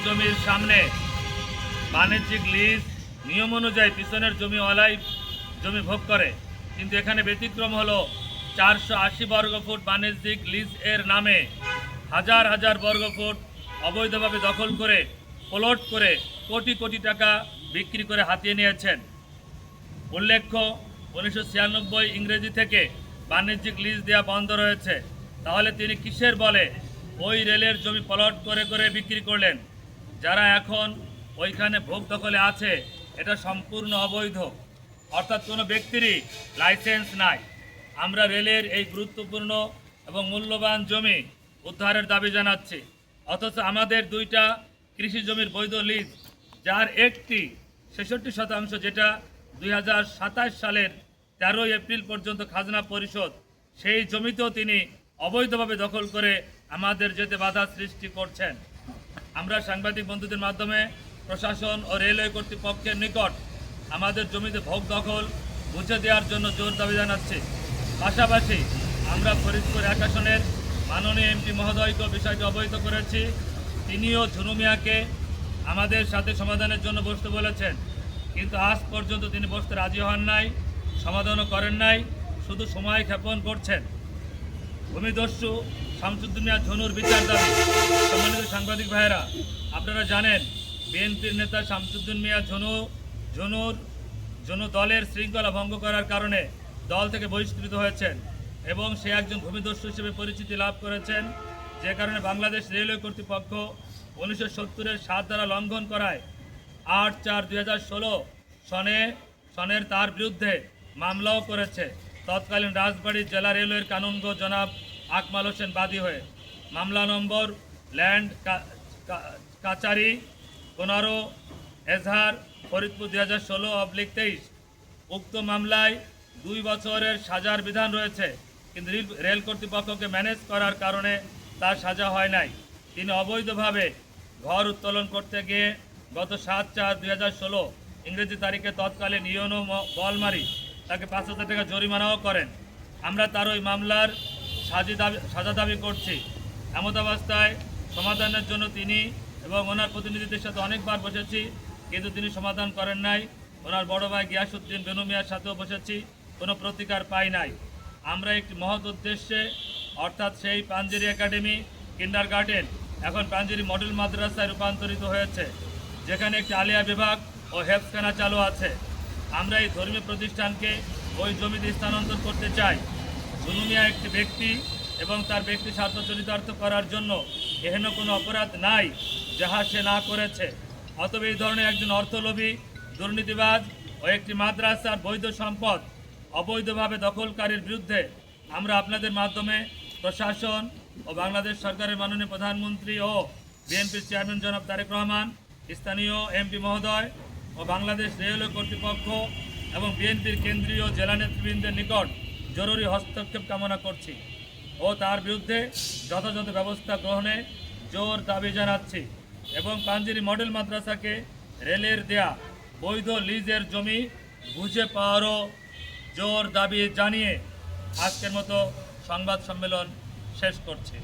জমির সামনে বাণিজ্যিক লিজ নিয়ম অনুযায়ী পিছনের জমিওয়ালাই জমি ভোগ করে, কিন্তু এখানে ব্যতিক্রম হলো 480 বর্গফুট বাণিজ্যিক লিজ এর নামে হাজার হাজার বর্গফুট অবৈধভাবে দখল করে প্লট করে কোটি কোটি টাকা বিক্রি করে হাতিয়ে নিয়েছেন। উল্লেখ্য, 1996 ইংরেজি থেকে বাণিজ্যিক লিজ দেওয়া বন্ধ রয়েছে। তাহলে তিনি কিসের বলে ওই রেলের জমি প্লট করে করে বিক্রি করলেন? যারা এখন ওইখানে ভোগ দখলে আছে এটা সম্পূর্ণ অবৈধ, অর্থাৎ কোনো ব্যক্তিরই লাইসেন্স নাই। আমরা রেলের এই গুরুত্বপূর্ণ এবং মূল্যবান জমি উদ্ধারের দাবি জানাচ্ছি। অথচ আমাদের দুইটা কৃষি জমির বৈধ লিজ, যার একটি 66% যেটা 2027 সালের 13 এপ্রিল পর্যন্ত খাজনা পরিশোধ, সেই জমিতেও তিনি অবৈধভাবে দখল করে আমাদের যেতে বাধা সৃষ্টি করছেন। আমরা সাংবাদিক বন্ধুদের মাধ্যমে প্রশাসন ও রেলওয়ে কর্তৃপক্ষের নিকট আমাদের জমিতে ভোগ দখল বুঝে দেওয়ার জন্য জোর দাবি জানাচ্ছি। পাশাপাশি আমরা ফরিদপুর 1 আসনের মাননীয় এমপি মহোদয়কে বিষয়টি অবহিত করেছি। তিনিও ঝুনু মিয়াকে আমাদের সাথে সমাধানের জন্য বসতে বলেছেন, কিন্তু আজ পর্যন্ত তিনি বসতে রাজি হন নাই, সমাধানও করেন নাই, শুধু সময় ক্ষেপণ করছেন। ভূমিদস্যু শামসুদ্দিন মিয়া ঝুনুর বিচার দাবি। সম্মানিত সাংবাদিক ভাইয়েরা, আপনারা জানেন বিএনপির নেতা শামসুদ্দিন মিয়া ঝুনু দলের শৃঙ্খলা ভঙ্গ করার কারণে দল থেকে বহিষ্কৃত হয়েছেন এবং সে একজন ভূমিদস্যু হিসেবে পরিচিতি লাভ করেছেন, যে কারণে বাংলাদেশ রেলওয়ে কর্তৃপক্ষ 1970-এর 7 ধারা লঙ্ঘন করায় 8/4/2016 সনের তার বিরুদ্ধে মামলাও করেছে। তৎকালীন রাজবাড়ী জেলা রেলওয়ের কানুনগো জনাব আকমাল হোসেন বাদী হয়ে মামলা নম্বর ল্যান্ড কাচারি 15 এজহার ফরিদপুর 2016/23। উক্ত মামলায় 2 বছরের সাজার বিধান রয়েছে, কিন্তু রেল কর্তৃপক্ষকে ম্যানেজ করার কারণে তার সাজা হয় নাই। তিনি অবৈধভাবে ঘর উত্তোলন করতে গিয়ে গত 7/4/2016 ইংরেজি তারিখে তৎকালীন ইউনো বলমারি তাকে 5,000 টাকা জরিমানাও করেন। আমরা তার ওই মামলার সাজা দাবি করছি। এমতাবস্থায় সমাধানের জন্য তিনি এবং ওনার প্রতিনিধিদের সাথে অনেকবার বসেছি, কিন্তু তিনি সমাধান করেন নাই। ওনার বড় ভাই গিয়াসউদ্দিন বেনু মিয়ার সাথেও বসেছি, কোনো প্রতিকার পাই নাই। আমরা একটি মহৎ উদ্দেশ্যে, অর্থাৎ সেই পাঞ্জেরি একাডেমি কিন্ডারগার্টেন এখন পাঞ্জেরি মডেল মাদ্রাসায় রূপান্তরিত হয়েছে, যেখানে একটি আলিয়া বিভাগ ও হেফখানা চালু আছে। আমরা এই ধর্মীয় প্রতিষ্ঠানকে ওই জমিতে স্থানান্তর করতে চাই। ঝুনু মিয়া একটি ব্যক্তি এবং তার ব্যক্তি স্বার্থ চরিতার্থ করার জন্য এহেন কোনো অপরাধ নাই যাহা সে না করেছে। অতএব এই ধরনের একজন অর্থলোভী দুর্নীতিবাজ ও একটি মাদ্রাসার বৈধ সম্পদ অবৈধভাবে দখলকারীর বিরুদ্ধে আমরা আপনাদের মাধ্যমে প্রশাসন ও বাংলাদেশ সরকারের মাননীয় প্রধানমন্ত্রী ও বিএনপির চেয়ারম্যান জনাব তারেক রহমান, স্থানীয় এমপি মহোদয় ও বাংলাদেশ রেলওয়ে কর্তৃপক্ষ এবং বিএনপির কেন্দ্রীয় জেলা নেতৃবৃন্দের নিকট জরুরি হস্তক্ষেপ কামনা করছি ও তার বিরুদ্ধে যথাযথ ব্যবস্থা গ্রহণে জোর দাবি জানাচ্ছি এবং পাঞ্জেরি মডেল মাদ্রাসাকে রেলের দেয়া বৈধ লিজের জমি বুঝে পাওয়ারও জোর দাবি জানিয়ে আজকের মতো সংবাদ সম্মেলন শেষ করছি।